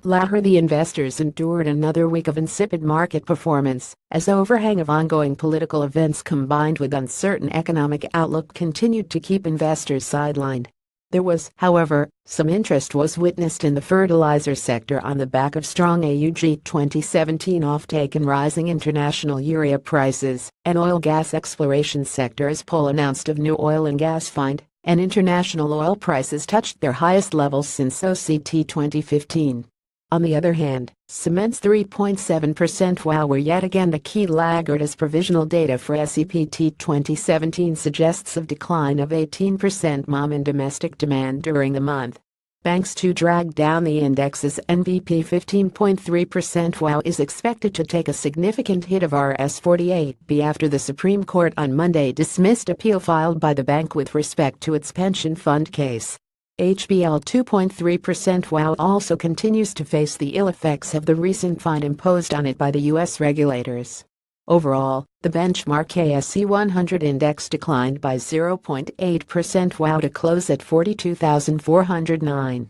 LAHORE. The investors endured another week of insipid market performance as overhang of ongoing political events combined with uncertain economic outlook continued to keep investors sidelined. There was, however, some interest was witnessed in the fertilizer sector on the back of strong AUG 2017 offtake and rising international urea prices, and oil-gas exploration sector as poli announced of new oil and gas find, and international oil prices touched their highest levels since OCT 2015. On the other hand, cement's 3.7% WOW were yet again the key laggard as provisional data for SEPT 2017 suggests a decline of 18% MOM in domestic demand during the month. Banks too dragged down the index's NVP 15.3% WOW is expected to take a significant hit of Rs 48B after the Supreme Court on Monday dismissed appeal filed by the bank with respect to its pension fund case. HBL 2.3% WOW also continues to face the ill effects of the recent fine imposed on it by the U.S. regulators. Overall, the benchmark KSE 100 index declined by 0.8% WOW to close at 42,409.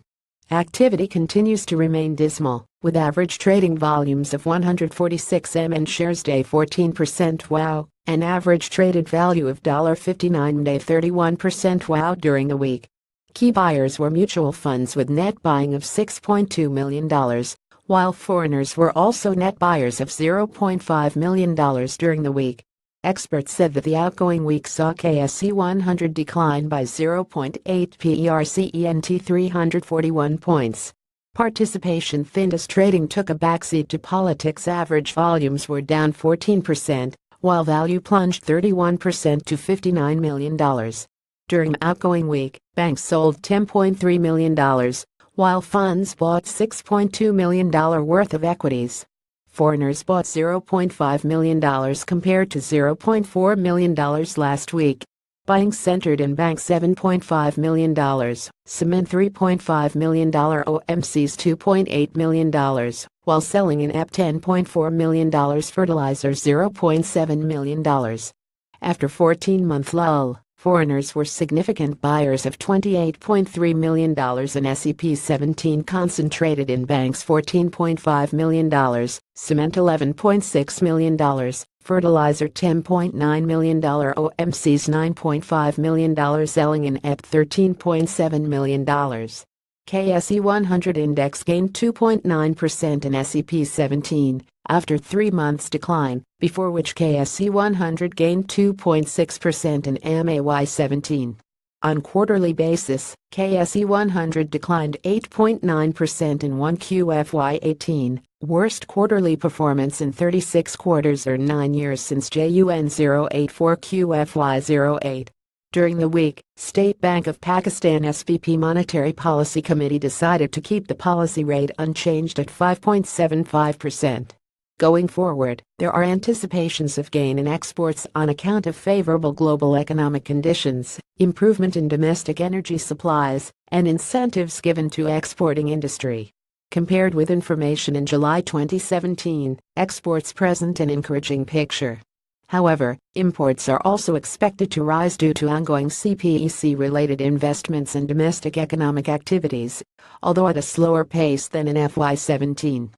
Activity continues to remain dismal, with average trading volumes of 146 MN shares day 14% WOW, and average traded value of $59 day 31% WOW during the week. Key buyers were mutual funds with net buying of $6.2 million, while foreigners were also net buyers of $0.5 million during the week. Experts said that the outgoing week saw KSE 100 decline by 0.8 PERCENT 341 points. Participation thinned as trading took a backseat to politics. Average volumes were down 14%, while value plunged 31% to $59 million. During the outgoing week, banks sold $10.3 million, while funds bought $6.2 million worth of equities. Foreigners bought $0.5 million compared to $0.4 million last week. Buying centered in banks $7.5 million, cement $3.5 million, OMCs $2.8 million, while selling in EP $10.4 million, fertilizer $0.7 million. After 14-month lull, foreigners were significant buyers of $28.3 million and SEP 17 concentrated in banks $14.5 million, cement $11.6 million, fertilizer $10.9 million, OMCs $9.5 million, selling in EP $13.7 million. KSE 100 index gained 2.9% in SEP 17 after 3 months decline, before which KSE 100 gained 2.6% in MAY 17. On quarterly basis, KSE 100 declined 8.9% in 1Q FY 18, worst quarterly performance in 36 quarters or 9 years since JUN 084 QFY 08. During the week, State Bank of Pakistan SBP Monetary Policy Committee decided to keep the policy rate unchanged at 5.75%. Going forward, there are anticipations of gain in exports on account of favorable global economic conditions, improvement in domestic energy supplies, and incentives given to exporting industry. Compared with information in July 2017, exports present an encouraging picture. However, imports are also expected to rise due to ongoing CPEC-related investments and domestic economic activities, although at a slower pace than in FY 17.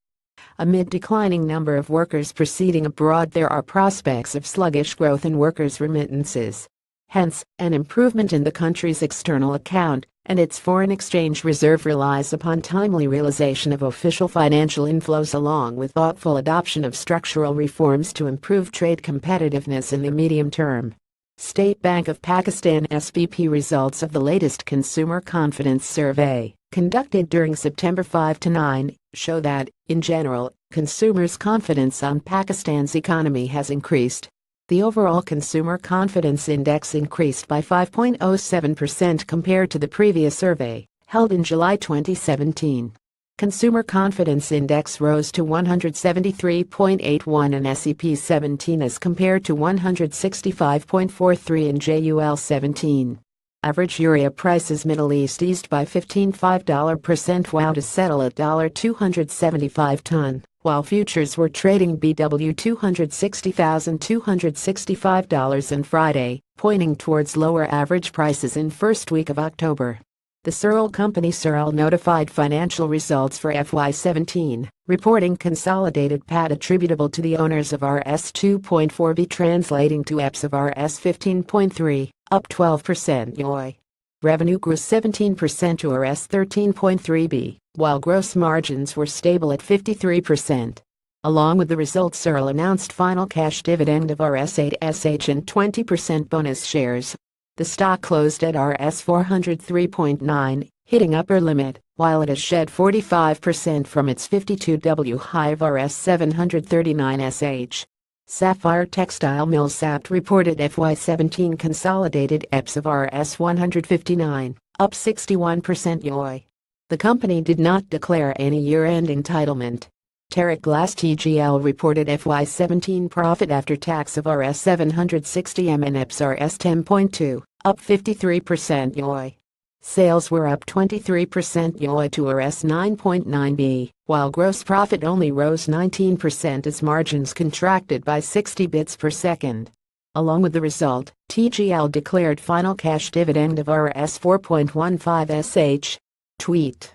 Amid declining number of workers proceeding abroad, there are prospects of sluggish growth in workers' remittances. Hence, an improvement in the country's external account and its foreign exchange reserve relies upon timely realization of official financial inflows along with thoughtful adoption of structural reforms to improve trade competitiveness in the medium term. State Bank of Pakistan SBP results of the latest Consumer Confidence Survey, conducted during September 5-9, show that, in general, consumers' confidence on Pakistan's economy has increased. The overall Consumer Confidence Index increased by 5.07% compared to the previous survey, held in July 2017. Consumer Confidence Index rose to 173.81 in SEP 17 as compared to 165.43 in JUL 17. Average urea prices Middle East eased by $15.5% WOW to settle at $275 ton, while futures were trading BW $260,265 on Friday, pointing towards lower average prices in first week of October. The Searle Company Searle notified financial results for FY17, reporting consolidated PAT attributable to the owners of Rs 2.4b translating to EPS of Rs 15.3, up 12% YoY. Revenue grew 17% to Rs 13.3b, while gross margins were stable at 53%. Along with the results, Searle announced final cash dividend of Rs 8sh and 20% bonus shares. The stock closed at Rs 403.9, hitting upper limit, while it has shed 45% from its 52W high of Rs 739sh. Sapphire Textile Mills SAPT reported FY17 consolidated EPS of Rs 159, up 61% YoY. The company did not declare any year-end entitlement. Terek Glass TGL reported FY17 profit after tax of Rs 760m and EPS Rs 10.2, up 53% YoY. Sales were up 23% YoY to Rs 9.9b, while gross profit only rose 19% as margins contracted by 60 bits per second. Along with the result, TGL declared final cash dividend of Rs 4.15sh. Tweet.